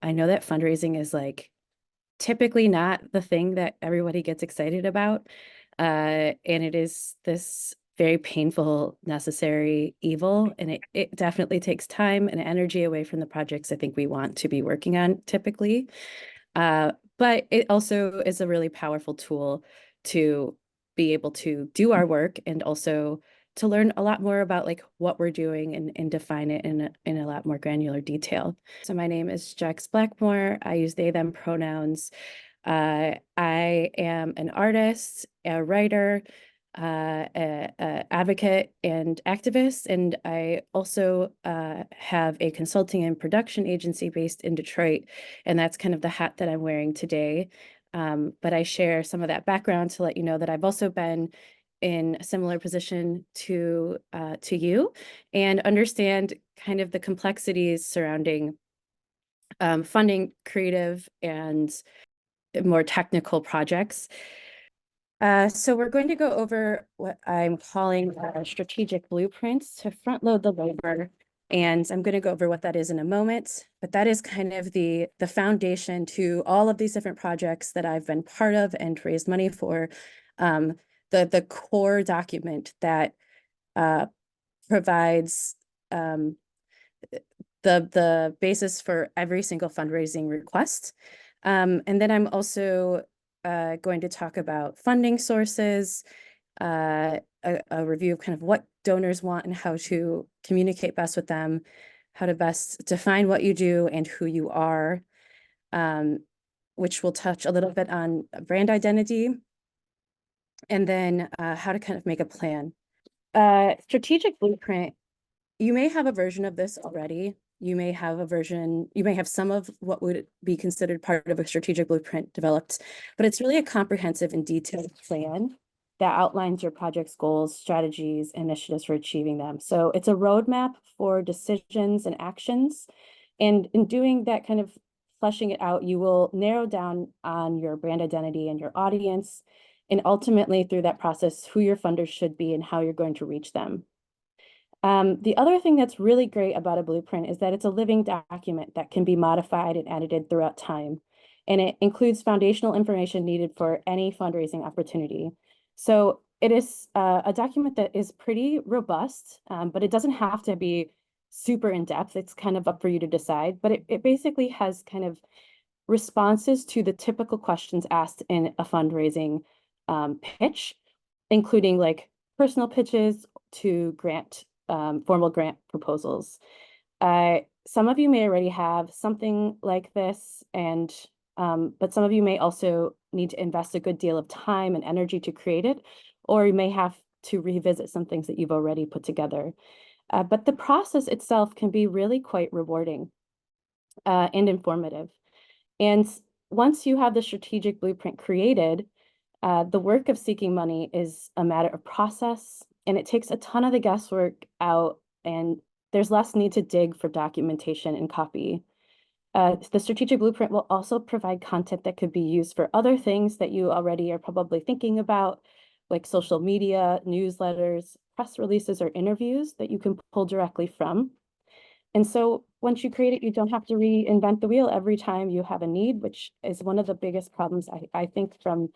I know that fundraising is like typically not the thing that everybody gets excited about. And it is this very painful, necessary evil. And it definitely takes time and energy away from the projects I think we want to be working on typically. But it also is a really powerful tool to be able to do our work and also to learn a lot more about like what we're doing and define it in a lot more granular detail. So my name is Jex Blackmore. I use they, them pronouns. I am an artist, a writer, a advocate and activist, and I also have a consulting and production agency based in Detroit, and that's kind of the hat that I'm wearing today. But I share some of that background to let you know that I've also been in a similar position to you and understand kind of the complexities surrounding funding creative and more technical projects. So we're going to go over what I'm calling strategic blueprints to front load the labor. And I'm going to go over what that is in a moment, but that is kind of the foundation to all of these different projects that I've been part of and raised money for. The core document that provides the basis for every single fundraising request. And then I'm also going to talk about funding sources, a review of kind of what donors want and how to communicate best with them, how to best define what you do and who you are, which will touch a little bit on brand identity, and then how to kind of make a plan. Strategic blueprint, you may have a version of this already. You may have a version, you may have some of what would be considered part of a strategic blueprint developed, but it's really a comprehensive and detailed plan that outlines your project's goals, strategies, and initiatives for achieving them. So it's a roadmap for decisions and actions. And in doing that kind of fleshing it out, you will narrow down on your brand identity and your audience, and ultimately through that process, who your funders should be and how you're going to reach them. The other thing that's really great about a blueprint is that it's a living document that can be modified and edited throughout time. And it includes foundational information needed for any fundraising opportunity. So it is a document that is pretty robust, but it doesn't have to be super in depth. It's kind of up for you to decide, but it basically has kind of responses to the typical questions asked in a fundraising pitch, including like personal pitches to formal grant proposals. Some of you may already have something like this, and but some of you may also need to invest a good deal of time and energy to create it, or you may have to revisit some things that you've already put together. But the process itself can be really quite rewarding and informative. And once you have the strategic blueprint created, the work of seeking money is a matter of process, and it takes a ton of the guesswork out, and there's less need to dig for documentation and copy. The strategic blueprint will also provide content that could be used for other things that you already are probably thinking about, like social media, newsletters, press releases, or interviews that you can pull directly from. And so once you create it, you don't have to reinvent the wheel every time you have a need, which is one of the biggest problems I think from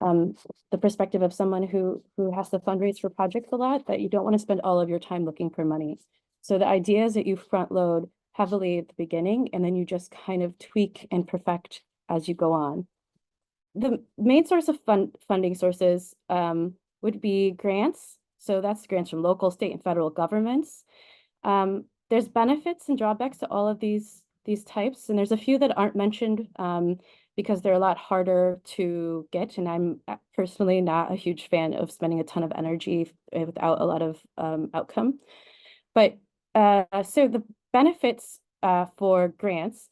the perspective of someone who has to fundraise for projects a lot, that you don't want to spend all of your time looking for money. So the idea is that you front load heavily at the beginning, and then you just kind of tweak and perfect as you go on. The main source of funding sources would be grants. So that's grants from local, state, and federal governments. There's benefits and drawbacks to all of these types, and there's a few that aren't mentioned because they're a lot harder to get, and I'm personally not a huge fan of spending a ton of energy without a lot of outcome. But so the benefits for grants.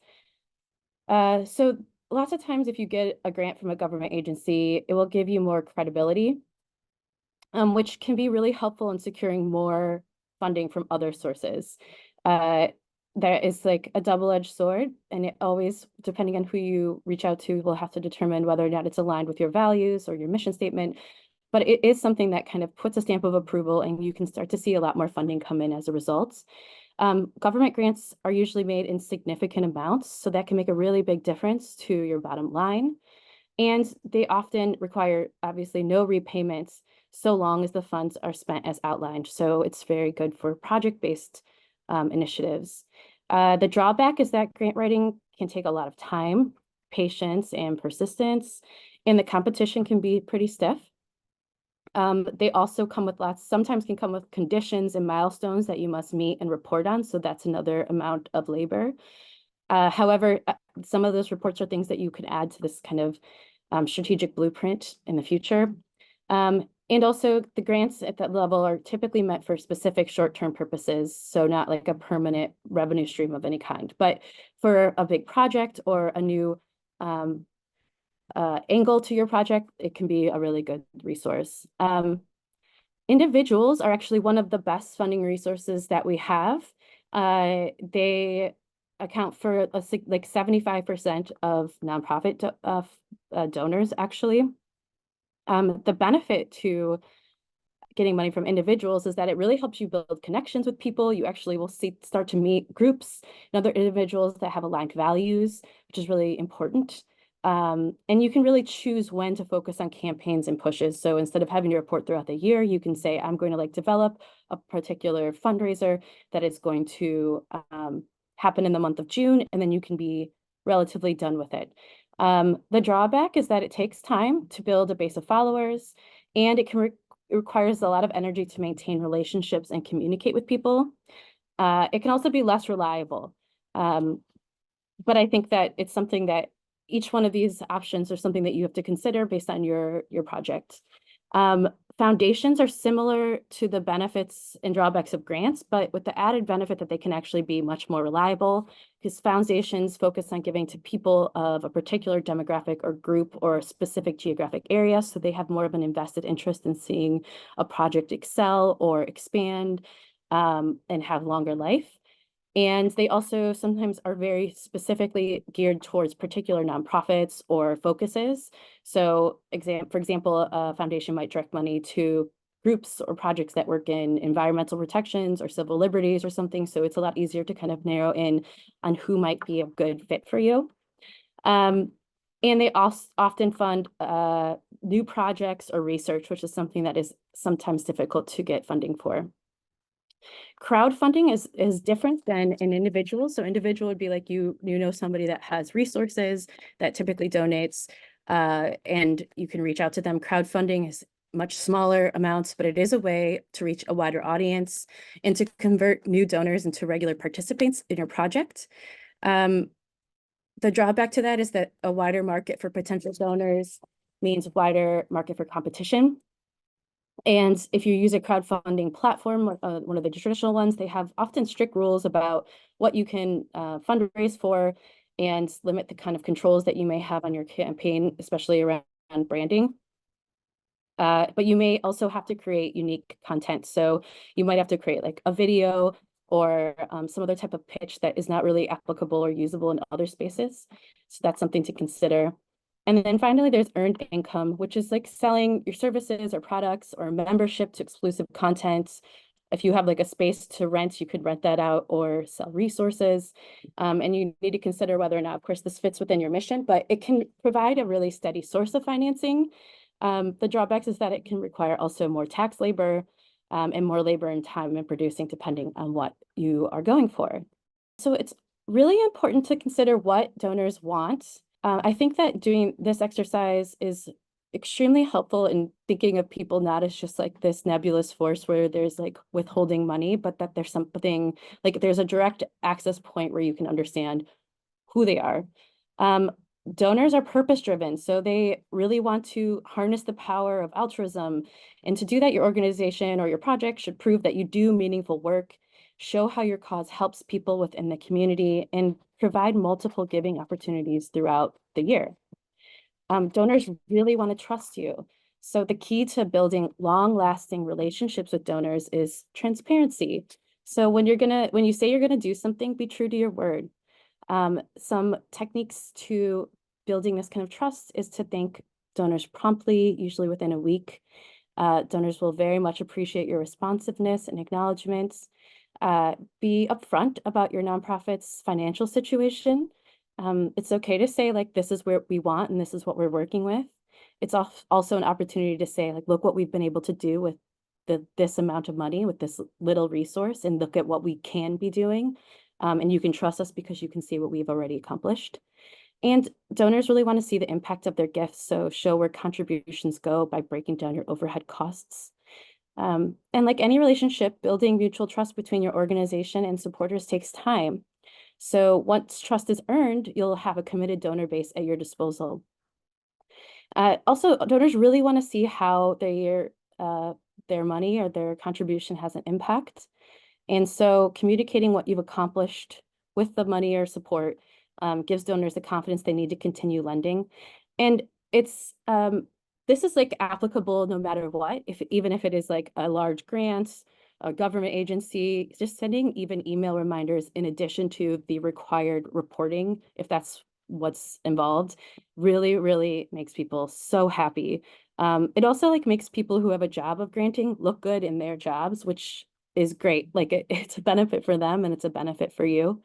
So lots of times if you get a grant from a government agency, it will give you more credibility, which can be really helpful in securing more funding from other sources. There is like a double-edged sword, and it always, depending on who you reach out to, will have to determine whether or not it's aligned with your values or your mission statement. But it is something that kind of puts a stamp of approval, and you can start to see a lot more funding come in as a result. Government grants are usually made in significant amounts, so that can make a really big difference to your bottom line. And they often require, obviously, no repayments so long as the funds are spent as outlined. So it's very good for project-based initiatives. The drawback is that grant writing can take a lot of time, patience, and persistence, and the competition can be pretty stiff. They also come with sometimes can come with conditions and milestones that you must meet and report on. So that's another amount of labor. However, some of those reports are things that you could add to this kind of strategic blueprint in the future. And also the grants at that level are typically meant for specific short-term purposes, so not like a permanent revenue stream of any kind. But for a big project or a new angle to your project, it can be a really good resource. Individuals are actually one of the best funding resources that we have. They account for like 75% of nonprofit donors, actually. The benefit to getting money from individuals is that it really helps you build connections with people. You actually will start to meet groups and other individuals that have aligned values, which is really important. And you can really choose when to focus on campaigns and pushes. So instead of having to report throughout the year, you can say, I'm going to develop a particular fundraiser that is going to happen in the month of June, and then you can be relatively done with it. The drawback is that it takes time to build a base of followers, and it requires a lot of energy to maintain relationships and communicate with people. It can also be less reliable. But I think that it's something that each one of these options are something that you have to consider based on your project. Foundations are similar to the benefits and drawbacks of grants, but with the added benefit that they can actually be much more reliable, because foundations focus on giving to people of a particular demographic or group or a specific geographic area, so they have more of an invested interest in seeing a project excel or expand and have longer life. And they also sometimes are very specifically geared towards particular nonprofits or focuses. So for example, a foundation might direct money to groups or projects that work in environmental protections or civil liberties or something. So it's a lot easier to kind of narrow in on who might be a good fit for you. And they also often fund new projects or research, which is something that is sometimes difficult to get funding for. Crowdfunding is different than an individual. So individual would be like you know somebody that has resources that typically donates, and you can reach out to them. Crowdfunding is much smaller amounts, but it is a way to reach a wider audience and to convert new donors into regular participants in your project. The drawback to that is that a wider market for potential donors means wider market for competition. And if you use a crowdfunding platform, one of the traditional ones, they have often strict rules about what you can fundraise for and limit the kind of controls that you may have on your campaign, especially around branding. But you may also have to create unique content. So you might have to create like a video or some other type of pitch that is not really applicable or usable in other spaces. So that's something to consider. And then finally, there's earned income, which is like selling your services or products or membership to exclusive content. If you have like a space to rent, you could rent that out or sell resources. And you need to consider whether or not, of course, this fits within your mission, but it can provide a really steady source of financing. The drawbacks is that it can require also more tax labor and more labor and time in producing, depending on what you are going for. So it's really important to consider what donors want. I think that doing this exercise is extremely helpful in thinking of people not as just like this nebulous force where there's like withholding money, but that there's something like there's a direct access point where you can understand who they are. Donors are purpose-driven, so they really want to harness the power of altruism. And to do that, your organization or your project should prove that you do meaningful work, show how your cause helps people within the community, and provide multiple giving opportunities throughout the year. Donors really want to trust you. So the key to building long-lasting relationships with donors is transparency. So when you say you're gonna do something, be true to your word. Some techniques to building this kind of trust is to thank donors promptly, usually within a week. Donors will very much appreciate your responsiveness and acknowledgements. Be upfront about your nonprofit's financial situation. It's okay to say, like, this is where we want and this is what we're working with. It's also an opportunity to say, like, look what we've been able to do with this amount of money, with this little resource, and look at what we can be doing. And you can trust us because you can see what we've already accomplished. And donors really want to see the impact of their gifts, so show where contributions go by breaking down your overhead costs. And like any relationship, building mutual trust between your organization and supporters takes time. So once trust is earned, you'll have a committed donor base at your disposal. Also, donors really want to see how their money or their contribution has an impact. And so communicating what you've accomplished with the money or support gives donors the confidence they need to continue lending. And it's this is like applicable no matter what, even if it is like a large grant, a government agency, just sending even email reminders in addition to the required reporting, if that's what's involved, really, really makes people so happy. It also like makes people who have a job of granting look good in their jobs, which is great. Like it's a benefit for them and it's a benefit for you.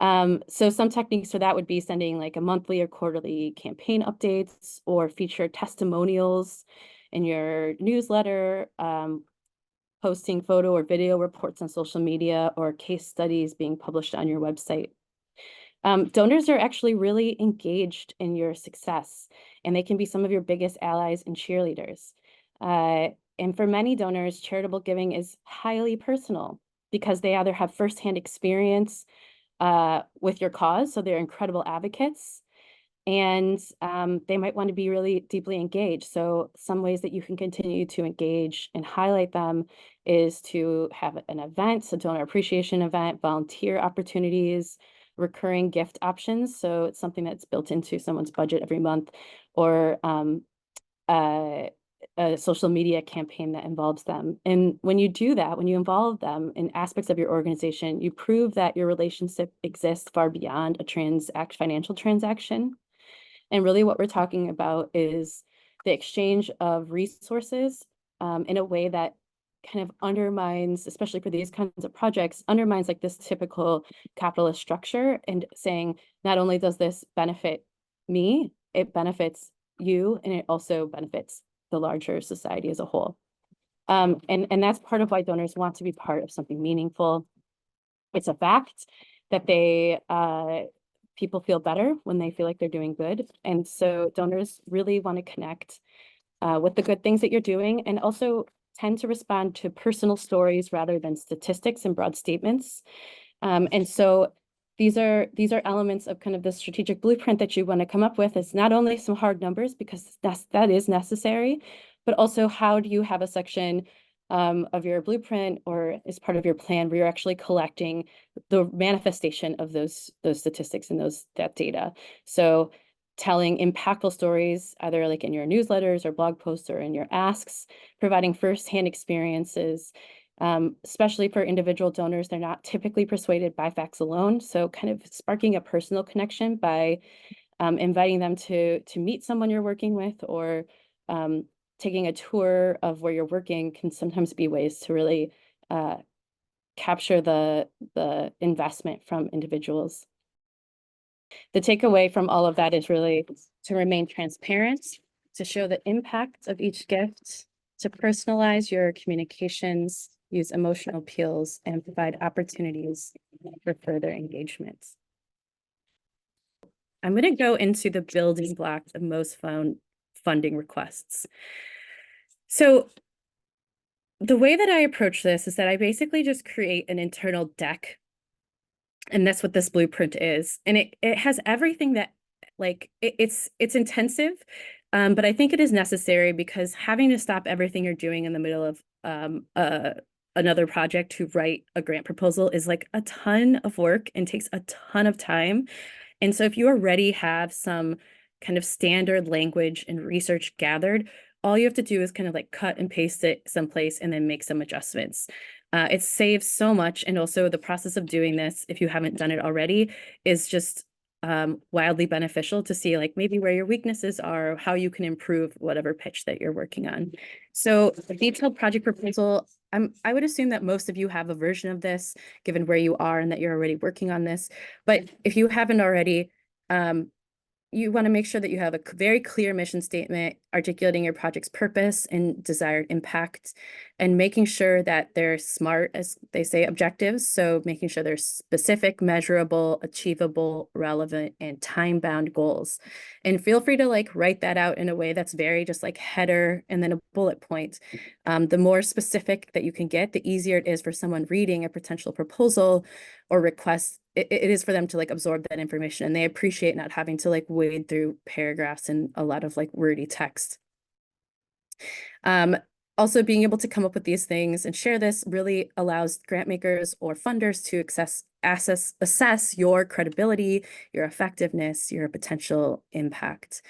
So some techniques for that would be sending like a monthly or quarterly campaign updates or feature testimonials in your newsletter, posting photo or video reports on social media or case studies being published on your website. Donors are actually really engaged in your success, and they can be some of your biggest allies and cheerleaders. And for many donors, charitable giving is highly personal because they either have firsthand experience with your cause, so they're incredible advocates, and they might want to be really deeply engaged. So some ways that you can continue to engage and highlight them is to have an event, so donor appreciation event, volunteer opportunities, recurring gift options. So it's something that's built into someone's budget every month, or a social media campaign that involves them. And when you do that, when you involve them in aspects of your organization, you prove that your relationship exists far beyond a financial transaction. And really what we're talking about is the exchange of resources in a way that kind of undermines, especially for these kinds of projects, undermines like this typical capitalist structure, and saying, not only does this benefit me, it benefits you, and it also benefits the larger society as a whole. And that's part of why donors want to be part of something meaningful. It's a fact that people feel better when they feel like they're doing good. And so donors really want to connect with the good things that you're doing, and also tend to respond to personal stories rather than statistics and broad statements. And so these are elements of kind of the strategic blueprint that you want to come up with. It's not only some hard numbers, because that is necessary, but also how do you have a section of your blueprint or as part of your plan where you're actually collecting the manifestation of those statistics and that data. So telling impactful stories, either like in your newsletters or blog posts or in your asks, providing firsthand experiences, especially for individual donors. They're not typically persuaded by facts alone. So kind of sparking a personal connection by inviting them to meet someone you're working with, or taking a tour of where you're working can sometimes be ways to really capture the investment from individuals. The takeaway from all of that is really to remain transparent, to show the impact of each gift, to personalize your communications, use emotional appeals, and provide opportunities for further engagement. I'm going to go into the building blocks of most funding requests. So the way that I approach this is that I basically just create an internal deck. And that's what this blueprint is. And it has everything that, like, it's intensive, but I think it is necessary, because having to stop everything you're doing in the middle of another project to write a grant proposal is like a ton of work and takes a ton of time. And so if you already have some kind of standard language and research gathered, all you have to do is kind of like cut and paste it someplace and then make some adjustments. It saves so much. And also the process of doing this, if you haven't done it already, is just wildly beneficial to see like maybe where your weaknesses are, how you can improve whatever pitch that you're working on. So a detailed project proposal, I would assume that most of you have a version of this, given where you are and that you're already working on this. But if you haven't already, you want to make sure that you have a very clear mission statement articulating your project's purpose and desired impact, and making sure that they're SMART, as they say, objectives. So making sure they're specific, measurable, achievable, relevant, and time-bound goals. And feel free to like write that out in a way that's very just like header and then a bullet point. The more specific that you can get, the easier it is for someone reading a potential proposal or request. It is for them to like absorb that information, and they appreciate not having to like wade through paragraphs and a lot of like wordy text. Also, being able to come up with these things and share this really allows grant makers or funders to assess your credibility, your effectiveness, your potential impact.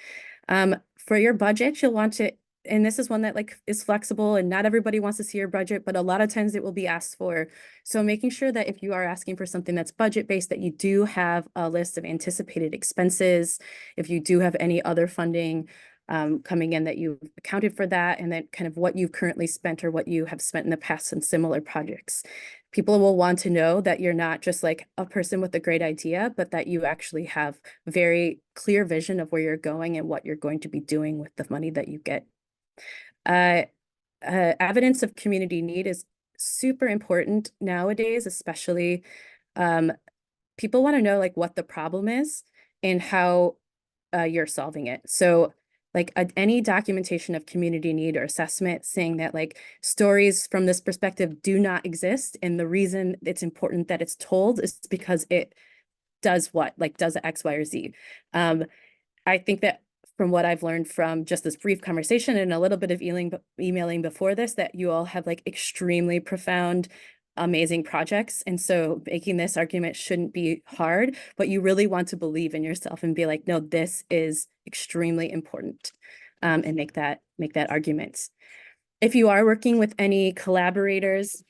For your budget, you'll want to, and this is one that like is flexible and not everybody wants to see your budget, but a lot of times it will be asked for. So making sure that if you are asking for something that's budget-based, that you do have a list of anticipated expenses, if you do have any other funding coming in that you've accounted for that, and then kind of what you've currently spent or what you have spent in the past on similar projects. People will want to know that you're not just like a person with a great idea, but that you actually have very clear vision of where you're going and what you're going to be doing with the money that you get. Evidence of community need is super important nowadays, especially people want to know like what the problem is and how you're solving it. So like any documentation of community need or assessment saying that like stories from this perspective do not exist, and the reason it's important that it's told is because it does what, like does X, Y, or Z. I think that from what I've learned from just this brief conversation and a little bit of emailing before this, that you all have like extremely profound, amazing projects. And so making this argument shouldn't be hard, but you really want to believe in yourself and be like, no, this is extremely important, and make that argument. If you are working with any collaborators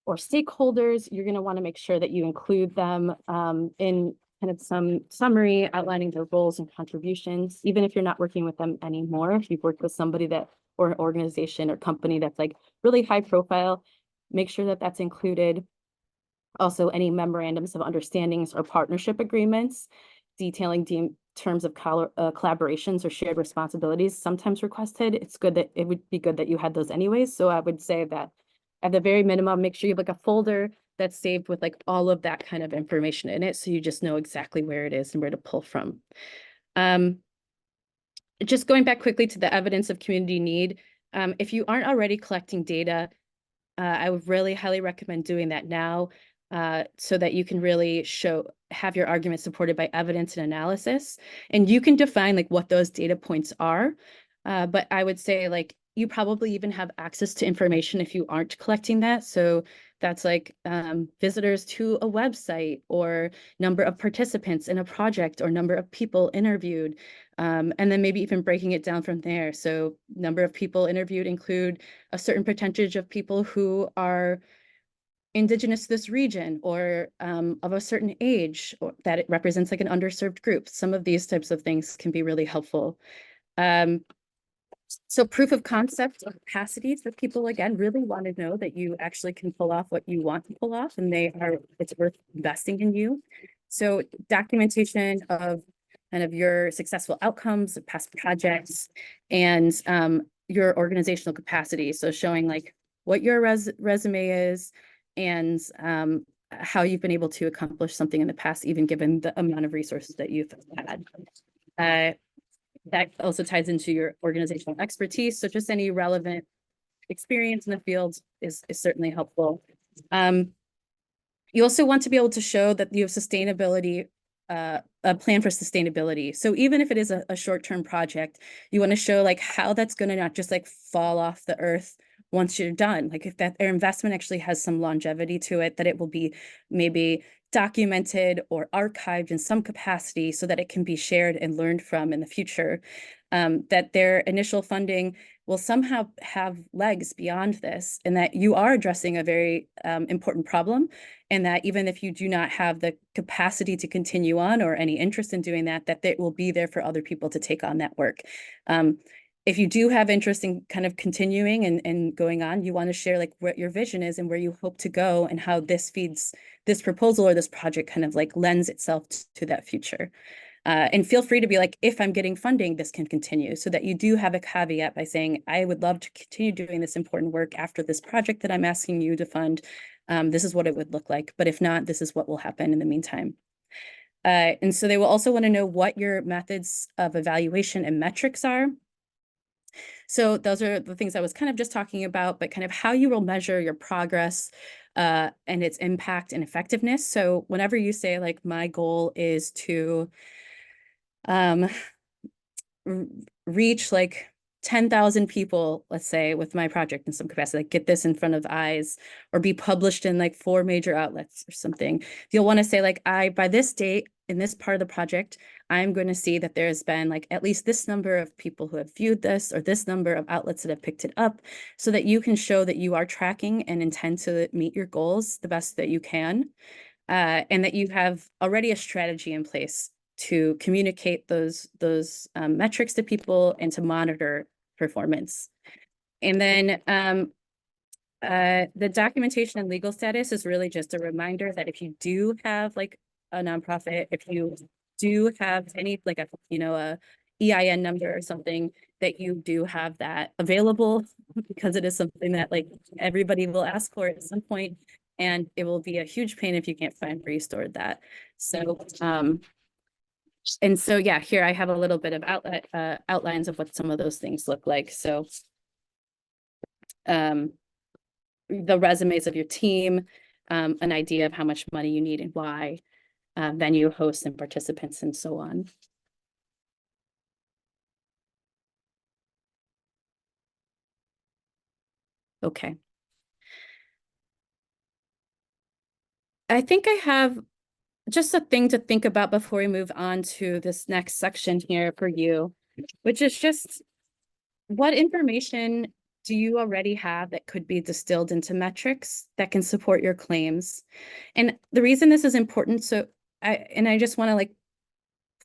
or stakeholders, you're going to want to make sure that you include them in kind of some summary outlining their roles and contributions, even if you're not working with them anymore. If you've worked with somebody that, or an organization or company that's like really high profile, make sure that that's included. Also, any memorandums of understandings or partnership agreements detailing terms of collaborations or shared responsibilities sometimes requested. It's good that it would be good that you had those anyways. So I would say that at the very minimum, make sure you have like a folder that's saved with like all of that kind of information in it, so you just know exactly where it is and where to pull from. Just going back quickly to the evidence of community need, if you aren't already collecting data, I would really highly recommend doing that now, so that you can really have your argument supported by evidence and analysis. And you can define like what those data points are, but I would say like you probably even have access to information if you aren't collecting that. So that's like visitors to a website, or number of participants in a project, or number of people interviewed, and then maybe even breaking it down from there. So number of people interviewed include a certain percentage of people who are indigenous to this region, or of a certain age, or that it represents like an underserved group. Some of these types of things can be really helpful. So proof of concept or capacities that people, again, really want to know that you actually can pull off what you want to pull off, and it's worth investing in you. So documentation of kind of your successful outcomes of past projects, and your organizational capacity. So showing like what your resume is, and how you've been able to accomplish something in the past, even given the amount of resources that you've had. That also ties into your organizational expertise. So just any relevant experience in the field is certainly helpful. You also want to be able to show that you have sustainability, a plan for sustainability. So even if it is a short-term project, you want to show like how that's going to not just like fall off the earth once you're done. Like if that their investment actually has some longevity to it, that it will be maybe documented or archived in some capacity so that it can be shared and learned from in the future. That their initial funding will somehow have legs beyond this, and that you are addressing a very important problem, and that even if you do not have the capacity to continue on or any interest in doing that, that it will be there for other people to take on that work. If you do have interest in kind of continuing and going on, you want to share like what your vision is and where you hope to go and how this feeds this proposal or this project kind of like lends itself to that future. And feel free to be like, if I'm getting funding, this can continue, so that you do have a caveat by saying, I would love to continue doing this important work after this project that I'm asking you to fund. This is what it would look like. But if not, this is what will happen in the meantime. And so they will also want to know what your methods of evaluation and metrics are. So those are the things I was kind of just talking about, but kind of how you will measure your progress and its impact and effectiveness. So whenever you say like, my goal is to reach like 10,000 people, let's say, with my project in some capacity, like get this in front of eyes or be published in like 4 major outlets or something. You'll want to say like, by this date in this part of the project, I'm going to see that there's been like at least this number of people who have viewed this or this number of outlets that have picked it up, so that you can show that you are tracking and intend to meet your goals the best that you can, and that you have already a strategy in place to communicate those metrics to people and to monitor performance. And then the documentation and legal status is really just a reminder that if you do have like a nonprofit, if you do have any like a EIN number or something, that you do have that available, because it is something that like everybody will ask for at some point, and it will be a huge pain if you can't find where you stored that. So and so, yeah, here I have a little bit of outlines of what some of those things look like. So the resumes of your team, an idea of how much money you need and why, venue, hosts, and participants, and so on. Okay. I think I have just a thing to think about before we move on to this next section here for you, which is just, what information do you already have that could be distilled into metrics that can support your claims? And the reason this is important, so I just want to like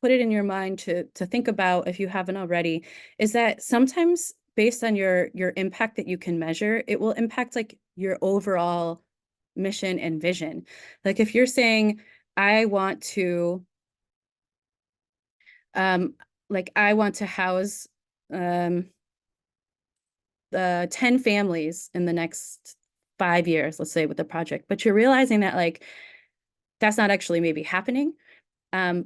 put it in your mind to think about, if you haven't already, is that sometimes based on your impact that you can measure, it will impact like your overall mission and vision. Like if you're saying, I want to house 10 families in the next 5 years, let's say, with the project, but you're realizing that like that's not actually maybe happening. And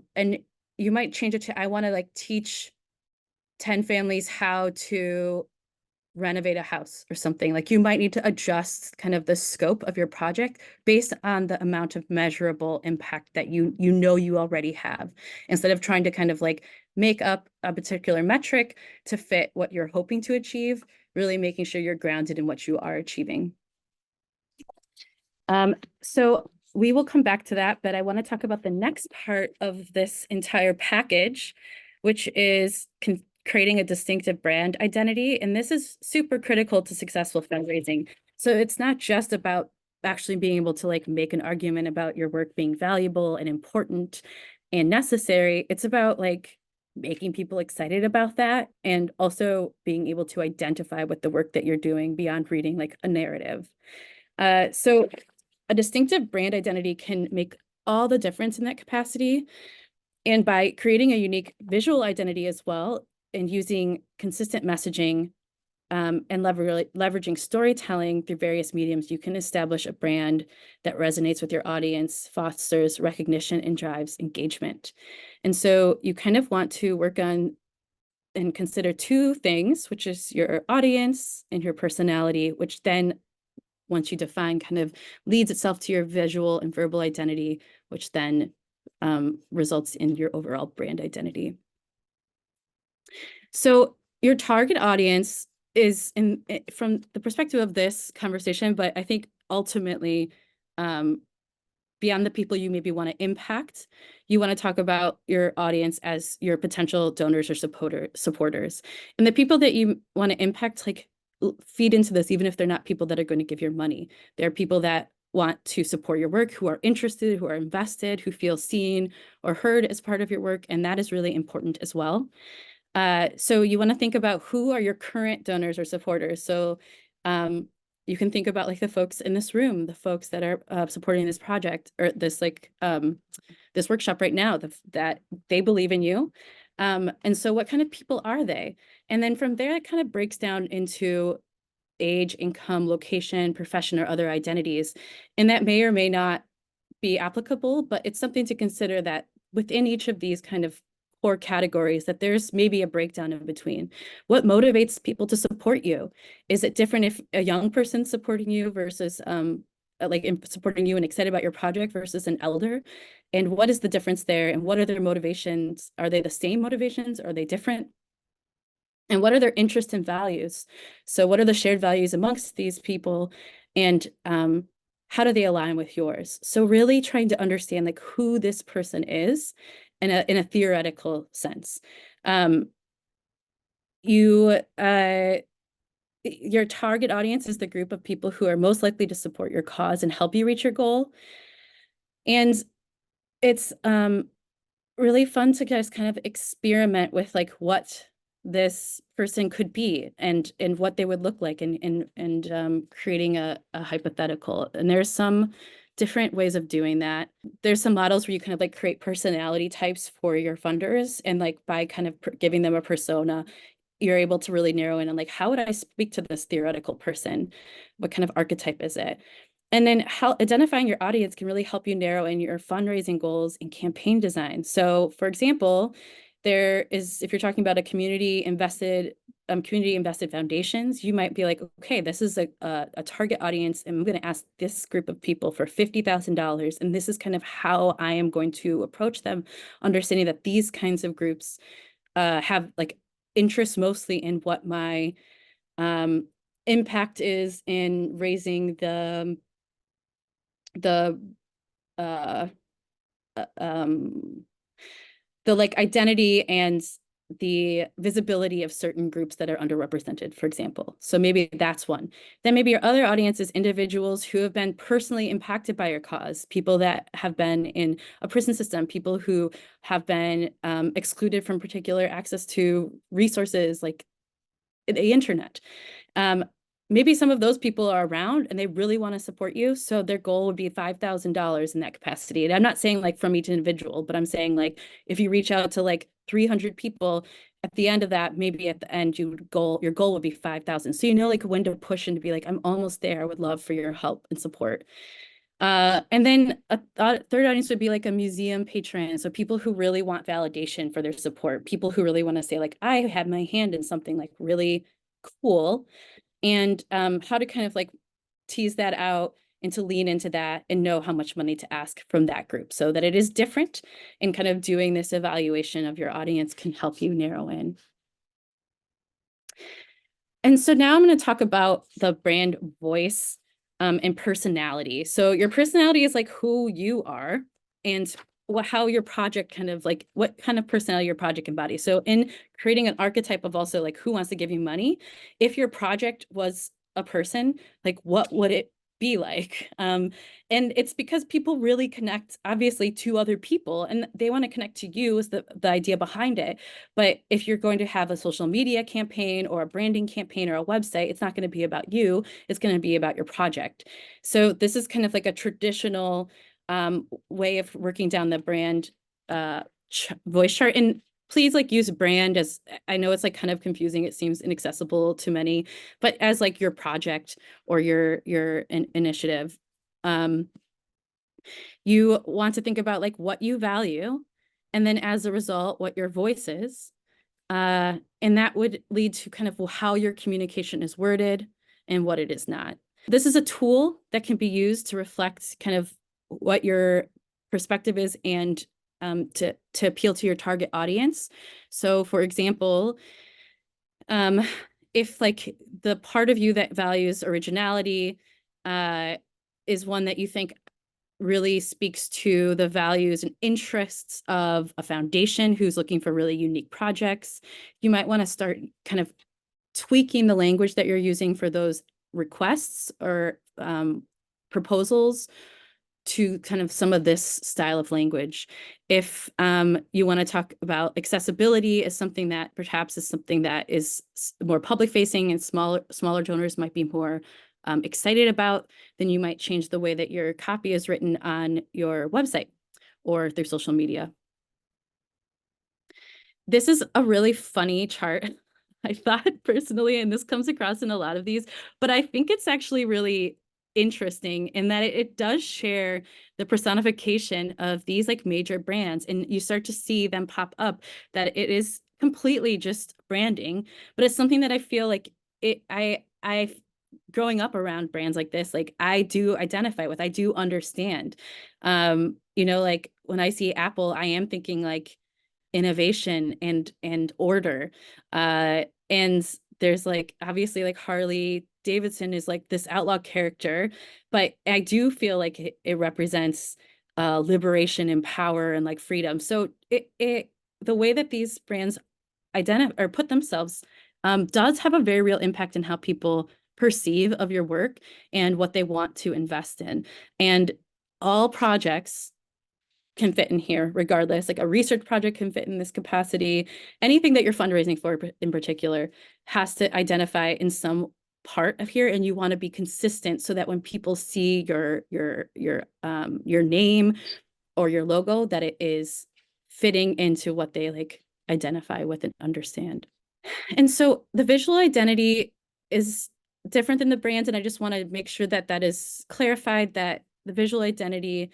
you might change it to, I want to like teach 10 families how to renovate a house or something. Like you might need to adjust kind of the scope of your project based on the amount of measurable impact that you already have, instead of trying to kind of like make up a particular metric to fit what you're hoping to achieve, really making sure you're grounded in what you are achieving. So we will come back to that, but I want to talk about the next part of this entire package, which is creating a distinctive brand identity. And this is super critical to successful fundraising. So it's not just about actually being able to like make an argument about your work being valuable and important and necessary. It's about like making people excited about that, and also being able to identify with the work that you're doing beyond reading like a narrative. So a distinctive brand identity can make all the difference in that capacity. And by creating a unique visual identity as well, and using consistent messaging and leveraging storytelling through various mediums, you can establish a brand that resonates with your audience, fosters recognition, and drives engagement. And so you kind of want to work on and consider 2 things, which is your audience and your personality, which then, once you define, kind of leads itself to your visual and verbal identity, which then results in your overall brand identity. So your target audience is from the perspective of this conversation, but I think ultimately beyond the people you maybe want to impact, you want to talk about your audience as your potential donors or supporters. And the people that you want to impact, like, feed into this, even if they're not people that are going to give your money. They're people that want to support your work, who are interested, who are invested, who feel seen or heard as part of your work. And that is really important as well. So you want to think about who are your current donors or supporters. So you can think about like the folks in this room, the folks that are supporting this project or this this workshop right now, that they believe in you. And so what kind of people are they? And then from there, it kind of breaks down into age, income, location, profession, or other identities. And that may or may not be applicable, but it's something to consider that within each of these kind of core categories, that there's maybe a breakdown in between. What motivates people to support you? Is it different if a young person supporting you versus supporting you and excited about your project versus an elder? And what is the difference there? And what are their motivations? Are they the same motivations? Are they different? And what are their interests and values? So what are the shared values amongst these people? And how do they align with yours? So really trying to understand like who this person is in a theoretical sense. Your target audience is the group of people who are most likely to support your cause and help you reach your goal. And it's really fun to just kind of experiment with like what this person could be and what they would look like and creating a hypothetical. And there's some different ways of doing that. There's some models where you kind of like create personality types for your funders, and like by kind of giving them a persona, you're able to really narrow in on like, how would I speak to this theoretical person? What kind of archetype is it? And then how identifying your audience can really help you narrow in your fundraising goals and campaign design. So for example, if you're talking about a community invested foundations, you might be like, okay, this is a target audience, and I'm going to ask this group of people for $50,000. And this is kind of how I am going to approach them, understanding that these kinds of groups have like interest mostly in what my impact is in raising the uh the like identity and the visibility of certain groups that are underrepresented, for example. So maybe that's one. Then maybe your other audience is individuals who have been personally impacted by your cause, people that have been in a prison system, people who have been excluded from particular access to resources like the internet. Maybe some of those people are around and they really want to support you. So their goal would be $5,000 in that capacity. And I'm not saying like from each individual, but I'm saying like if you reach out to like 300 people, at the end of that, maybe at the end, your goal would be 5,000. So you know like when to push and to be like, I'm almost there. I would love for your help and support. And then a third audience would be like a museum patron. So people who really want validation for their support, people who really want to say like, I had my hand in something like really cool, and how to kind of like tease that out and to lean into that and know how much money to ask from that group so that it is different, and kind of doing this evaluation of your audience can help you narrow in. And so now I'm going to talk about the brand voice and personality. So your personality is like who you are and how your project kind of like what kind of personality your project embodies. So in creating an archetype of also like who wants to give you money, if your project was a person, like what would it be like? And it's because people really connect obviously to other people and they want to connect to you is the idea behind it. But if you're going to have a social media campaign or a branding campaign or a website, it's not going to be about you. It's going to be about your project. So this is kind of like a traditional way of working down the brand voice chart. And please like use brand as, I know it's like kind of confusing. It seems inaccessible to many, but as like your project or your initiative. You want to think about like what you value, and then as a result, what your voice is. And that would lead to kind of how your communication is worded and what it is not. This is a tool that can be used to reflect kind of what your perspective is and to appeal to your target audience. So for example, if like the part of you that values originality is one that you think really speaks to the values and interests of a foundation who's looking for really unique projects. You might want to start kind of tweaking the language that you're using for those requests or proposals to kind of some of this style of language. If you want to talk about accessibility as something that perhaps is something that is more public facing and smaller donors might be more excited about, then you might change the way that your copy is written on your website or through social media. This is a really funny chart, I thought personally, and this comes across in a lot of these, but I think it's actually really interesting in that it does share the personification of these like major brands, and you start to see them pop up that it is completely just branding, but it's something that I feel like I growing up around brands like this, like I do identify with, I do understand. You know, like when I see Apple, I am thinking like innovation and order. And there's like obviously like Harley Davidson is like this outlaw character, but I do feel like it represents liberation and power and like freedom. So it the way that these brands identify or put themselves does have a very real impact in how people perceive of your work and what they want to invest in. And all projects can fit in here regardless. Like a research project can fit in this capacity. Anything that you're fundraising for in particular has to identify in some part of here, and you want to be consistent so that when people see your name or your logo, that it is fitting into what they like identify with and understand. And so the visual identity is different than the brands, and I just want to make sure that that is clarified, that the visual identity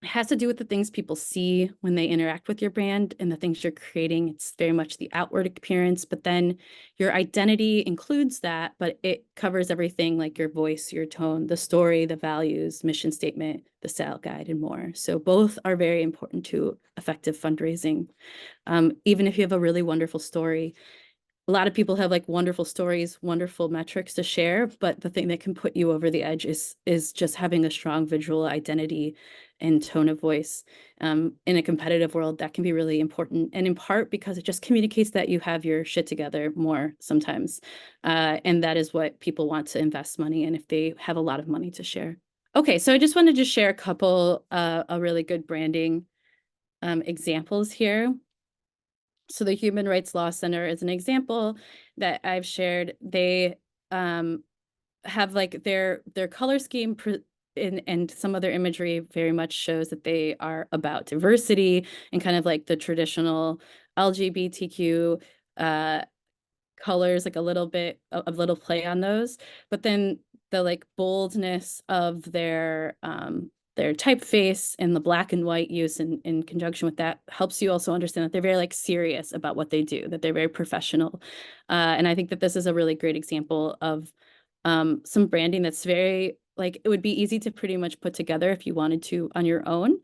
has to do with the things people see when they interact with your brand and the things you're creating. It's very much the outward appearance, but then your identity includes that, but it covers everything like your voice, your tone, the story, the values, mission statement, the style guide, and more. So both are very important to effective fundraising. Even if you have a really wonderful story, a lot of people have like wonderful stories, wonderful metrics to share, but the thing that can put you over the edge is just having a strong visual identity and tone of voice. In a competitive world, that can be really important, and in part because it just communicates that you have your shit together more sometimes, and that is what people want to invest money in if they have a lot of money to share. Okay, so I just wanted to share a couple a really good branding examples here. So the Human Rights Law Center is an example that I've shared. They have like their color scheme and some of their imagery very much shows that they are about diversity and kind of like the traditional LGBTQ colors, like a little bit of a little play on those. But then the like boldness of their typeface and the black and white use in conjunction with that helps you also understand that they're very like serious about what they do, that they're very professional. And I think that this is a really great example of some branding that's very like it would be easy to pretty much put together if you wanted to on your own.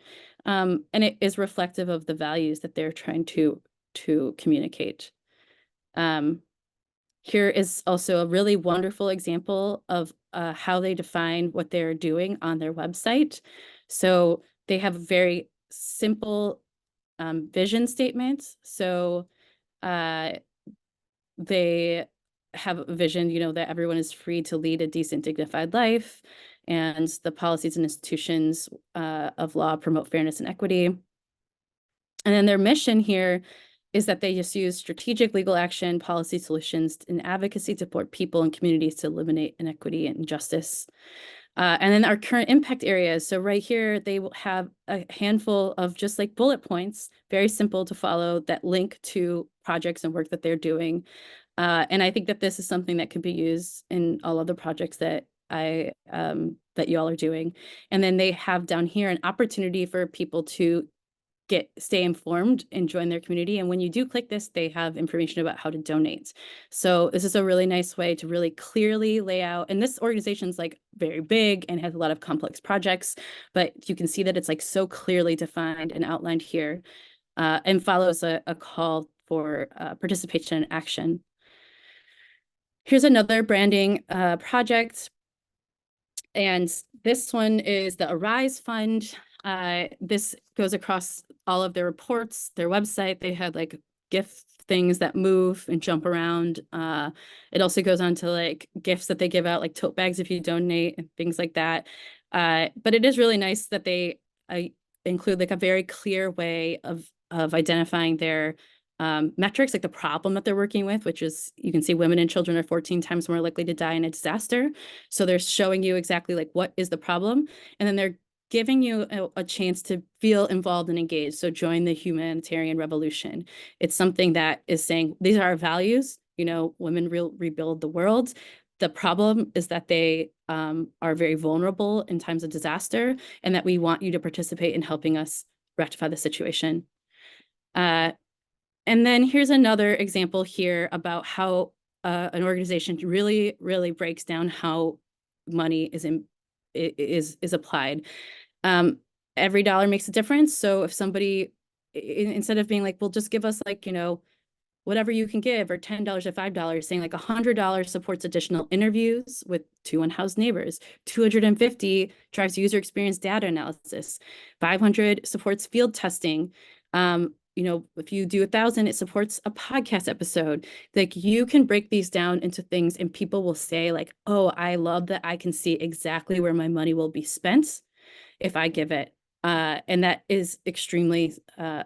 And it is reflective of the values that they're trying to communicate. Here is also a really wonderful example of how they define what they're doing on their website. So they have very simple vision statements. So they have a vision, you know, that everyone is free to lead a decent, dignified life, and the policies and institutions of law promote fairness and equity. And then their mission here is that they just use strategic legal action, policy solutions, and advocacy to support people and communities to eliminate inequity and injustice. And then our current impact areas. So right here, they will have a handful of just like bullet points, very simple to follow, that link to projects and work that they're doing. And I think that this is something that could be used in all other projects that that y'all are doing. And then they have down here an opportunity for people to stay informed and join their community. And when you do click this, they have information about how to donate. So this is a really nice way to really clearly lay out. And this organization's like very big and has a lot of complex projects, but you can see that it's like so clearly defined and outlined here, and follows a call for participation and action. Here's another branding project. And this one is the Arise Fund. This goes across all of their reports, their website. They had like gift things that move and jump around. It also goes on to like gifts that they give out, like tote bags if you donate and things like that. But it is really nice that they include like a very clear way of identifying their metrics, like the problem that they're working with, which is you can see women and children are 14 times more likely to die in a disaster. So they're showing you exactly like what is the problem, and then they're giving you a chance to feel involved and engaged. So join the humanitarian revolution. It's something that is saying these are our values. You know, women rebuild the world. The problem is that they are very vulnerable in times of disaster, and that we want you to participate in helping us rectify the situation. And then here's another example here about how an organization really, really breaks down how money is applied. Every dollar makes a difference. So if somebody, instead of being like, well, just give us like, you know, whatever you can give, or $10 or $5, saying like $100 supports additional interviews with 2 unhoused neighbors, 250 drives user experience data analysis, 500 supports field testing. You know, if you do 1,000, it supports a podcast episode. Like you can break these down into things and people will say like, oh, I love that I can see exactly where my money will be spent if I give it. And that is extremely a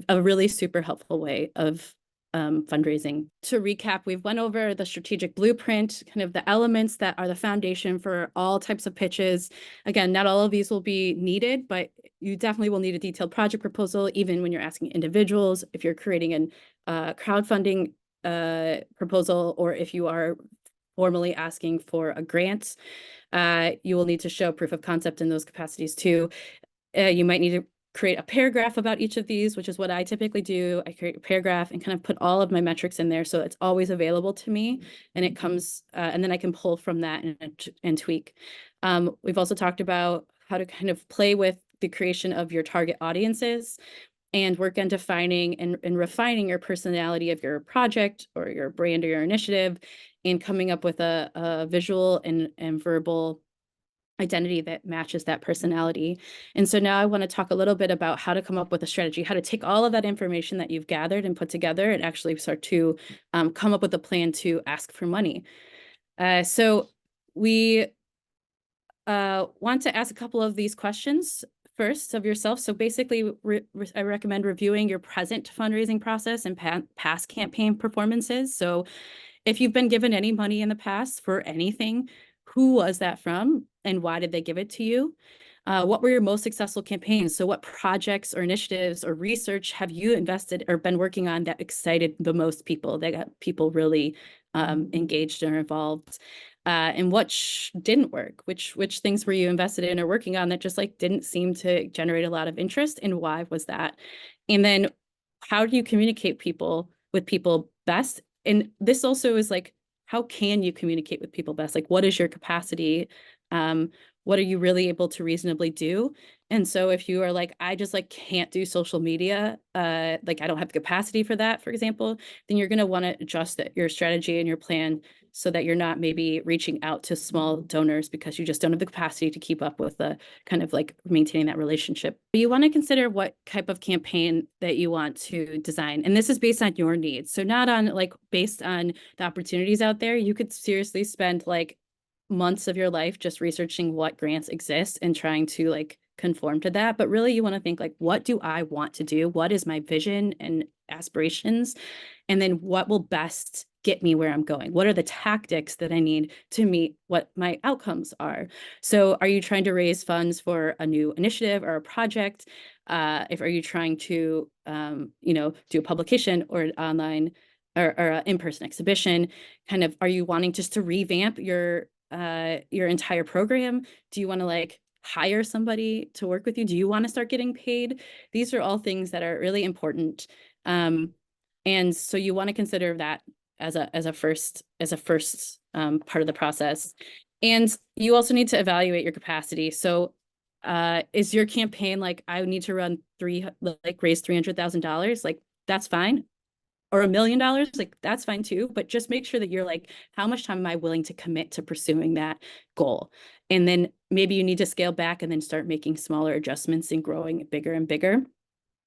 really super helpful way of fundraising. To recap, we've went over the strategic blueprint, kind of the elements that are the foundation for all types of pitches. Again, not all of these will be needed, but you definitely will need a detailed project proposal, even when you're asking individuals, if you're creating a crowdfunding proposal, or if you are formally asking for a grant. You will need to show proof of concept in those capacities too. You might need to create a paragraph about each of these, which is what I typically do. I create a paragraph and kind of put all of my metrics in there so it's always available to me, and it comes, and then I can pull from that and tweak. We've also talked about how to kind of play with the creation of your target audiences and work on defining and refining your personality of your project or your brand or your initiative, and coming up with a visual and verbal identity that matches that personality. And so now I want to talk a little bit about how to come up with a strategy, how to take all of that information that you've gathered and put together and actually start to come up with a plan to ask for money. So we want to ask a couple of these questions first of yourself. So basically, I recommend reviewing your present fundraising process and past campaign performances. So if you've been given any money in the past for anything, who was that from and why did they give it to you? What were your most successful campaigns? So what projects or initiatives or research have you invested or been working on that excited the most people, that got people really engaged or involved? And what didn't work? Which things were you invested in or working on that just like didn't seem to generate a lot of interest, and why was that? And then how do you communicate with people best? And this also is like, how can you communicate with people best? Like, what is your capacity? What are you really able to reasonably do? And so if you are like, I just like can't do social media, like I don't have the capacity for that, for example, then you're going to want to adjust your strategy and your plan so that you're not maybe reaching out to small donors because you just don't have the capacity to keep up with the kind of like maintaining that relationship. You want to consider what type of campaign that you want to design. And this is based on your needs. So not on like based on the opportunities out there. You could seriously spend like months of your life just researching what grants exist and trying to like conform to that. But really you want to think like, what do I want to do? What is my vision and aspirations? And then what will best get me where I'm going? What are the tactics that I need to meet what my outcomes are? So are you trying to raise funds for a new initiative or a project? Are you trying to, you know, do a publication or an online or an in-person exhibition? Kind of, are you wanting just to revamp your entire program? Do you want to like hire somebody to work with you? Do you want to start getting paid? These are all things that are really important. And so you want to consider that as a first part of the process. And you also need to evaluate your capacity. So is your campaign like, I need to raise $300,000? Like, that's fine. or $1 million, like that's fine too. But just make sure that you're like, how much time am I willing to commit to pursuing that goal? And then maybe you need to scale back and then start making smaller adjustments and growing bigger and bigger.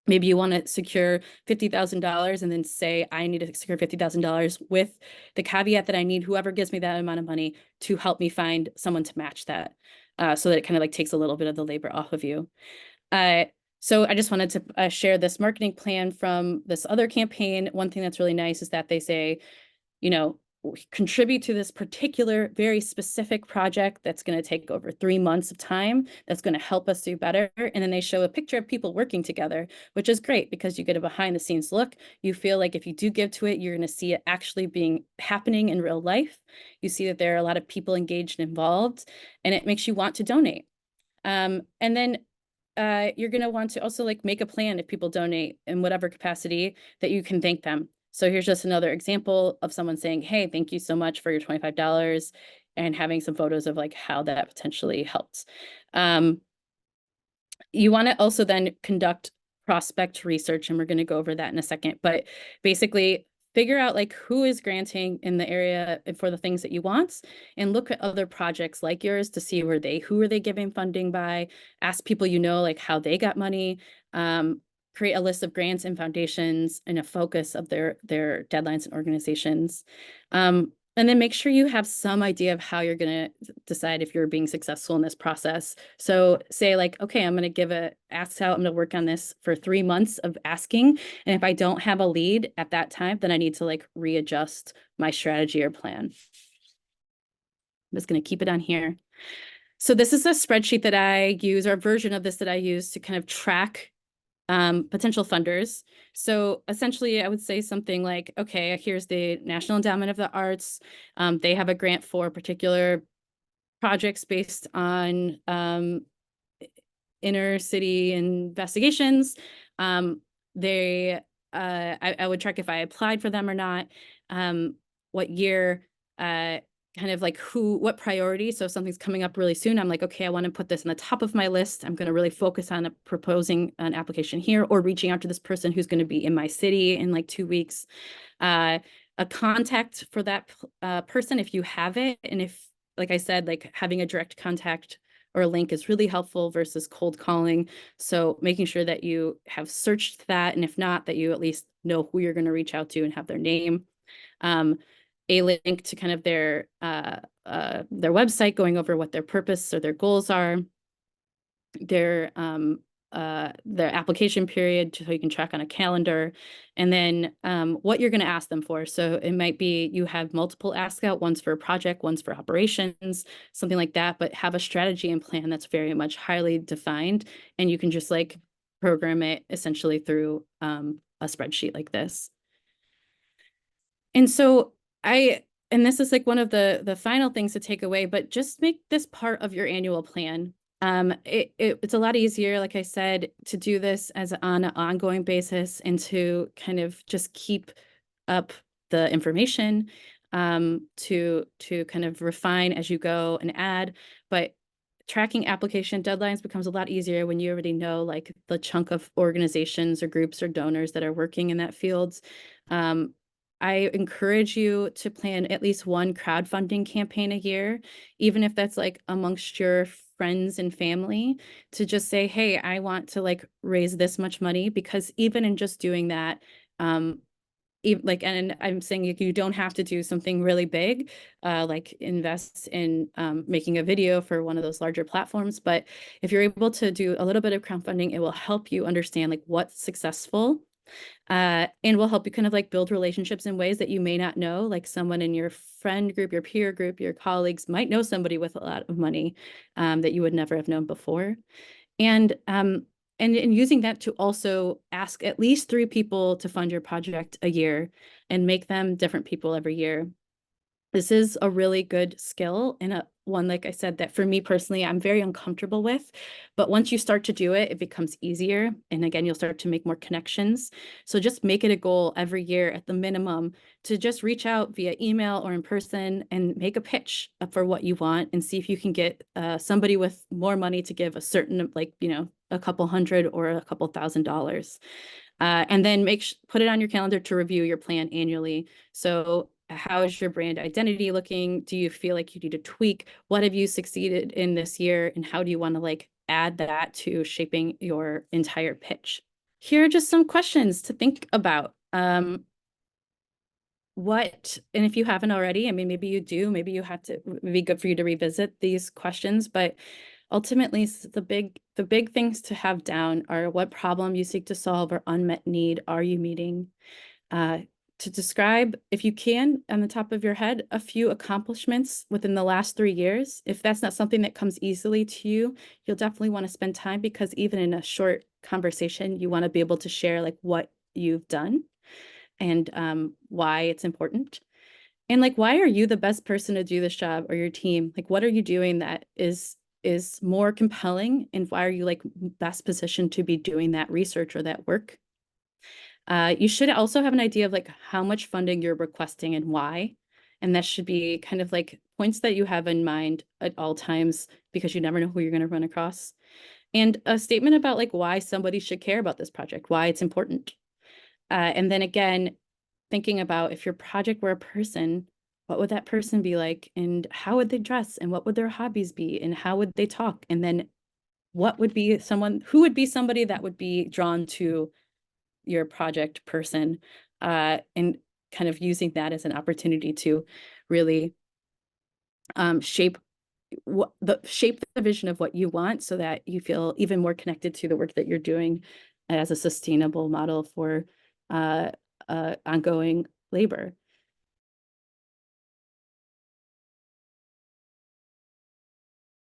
Maybe you want to secure $50,000 and then say, I need to secure $50,000 with the caveat that I need whoever gives me that amount of money to help me find someone to match that. So that it kind of like takes a little bit of the labor off of you. Uh, so I just wanted to share this marketing plan from this other campaign. One thing that's really nice is that they say, you know, contribute to this particular very specific project that's going to take over 3 months of time, that's going to help us do better. And then they show a picture of people working together, which is great because you get a behind the scenes look. You feel like if you do give to it, you're going to see it actually being happening in real life. You see that there are a lot of people engaged and involved, and it makes you want to donate. And then you're going to want to also like make a plan if people donate in whatever capacity that you can thank them. So here's just another example of someone saying, hey, thank you so much for your $25, and having some photos of like how that potentially helped. You want to also then conduct prospect research, and we're going to go over that in a second. But basically, figure out like who is granting in the area for the things that you want, and look at other projects like yours to see who are they giving funding by. Ask people you know like how they got money. Create a list of grants and foundations and a focus of their deadlines and organizations. And then make sure you have some idea of how you're going to decide if you're being successful in this process. So say like, okay, I'm going to ask out, I'm going to work on this for 3 months of asking. And if I don't have a lead at that time, then I need to like readjust my strategy or plan. I'm just going to keep it on here. So this is a spreadsheet that I use, or a version of this that I use to kind of track potential funders. So essentially, I would say something like, okay, here's the National Endowment of the Arts. They have a grant for particular projects based on inner city investigations. I would check if I applied for them or not, what year, kind of like what priority. So if something's coming up really soon, I'm like, okay, I want to put this on the top of my list. I'm going to really focus on proposing an application here, or reaching out to this person who's going to be in my city in like 2 weeks. A contact for that person if you have it. And if, like I said, like having a direct contact or a link is really helpful versus cold calling. So making sure that you have searched that, and if not, that you at least know who you're going to reach out to and have their name. A link to kind of their website, going over what their purpose or their goals are, their application period, so you can track on a calendar, and then what you're going to ask them for. So it might be you have multiple ask out, one's for a project, one's for operations, something like that, but have a strategy and plan that's very much highly defined, and you can just like program it essentially through a spreadsheet like this. And so and this is like one of the final things to take away, but just make this part of your annual plan. It's a lot easier, like I said, to do this on an ongoing basis, and to kind of just keep up the information, to kind of refine as you go and add. But tracking application deadlines becomes a lot easier when you already know like the chunk of organizations or groups or donors that are working in that field. I encourage you to plan at least one crowdfunding campaign a year, even if that's like amongst your friends and family, to just say, hey, I want to like raise this much money, because even in just doing that, and I'm saying you don't have to do something really big, like invest in making a video for one of those larger platforms. But if you're able to do a little bit of crowdfunding, it will help you understand like what's successful, and will help you kind of like build relationships in ways that you may not know. Like someone in your friend group, your peer group, your colleagues might know somebody with a lot of money that you would never have known before. And using that to also ask at least 3 people to fund your project a year, and make them different people every year. This is a really good skill, and one, like I said, that for me personally, I'm very uncomfortable with. But once you start to do it, it becomes easier. And again, you'll start to make more connections. So just make it a goal every year at the minimum to just reach out via email or in person and make a pitch for what you want, and see if you can get somebody with more money to give a certain, like, a couple hundred or a couple $1,000s. And then put it on your calendar to review your plan annually. So how is your brand identity looking? Do you feel like you need to tweak? What have you succeeded in this year? And how do you want to like add that to shaping your entire pitch? Here are just some questions to think about. And if you haven't already, I mean, maybe you do, maybe you have to, it'd be good for you to revisit these questions, but ultimately the big things to have down are what problem you seek to solve or unmet need are you meeting? To describe, if you can, on the top of your head, a few accomplishments within the last 3 years. If that's not something that comes easily to you, you'll definitely want to spend time, because even in a short conversation, you want to be able to share like what you've done and why it's important. And like, why are you the best person to do this job, or your team? Like, what are you doing that is more compelling, and why are you like best positioned to be doing that research or that work? You should also have an idea of like how much funding you're requesting and why. And that should be kind of like points that you have in mind at all times, because you never know who you're going to run across. And a statement about like why somebody should care about this project, why it's important. And then again, thinking about if your project were a person, what would that person be like? And how would they dress? And what would their hobbies be? And how would they talk? And then what would be who would be somebody that would be drawn to your project person, and kind of using that as an opportunity to really shape the vision of what you want, so that you feel even more connected to the work that you're doing as a sustainable model for ongoing labor.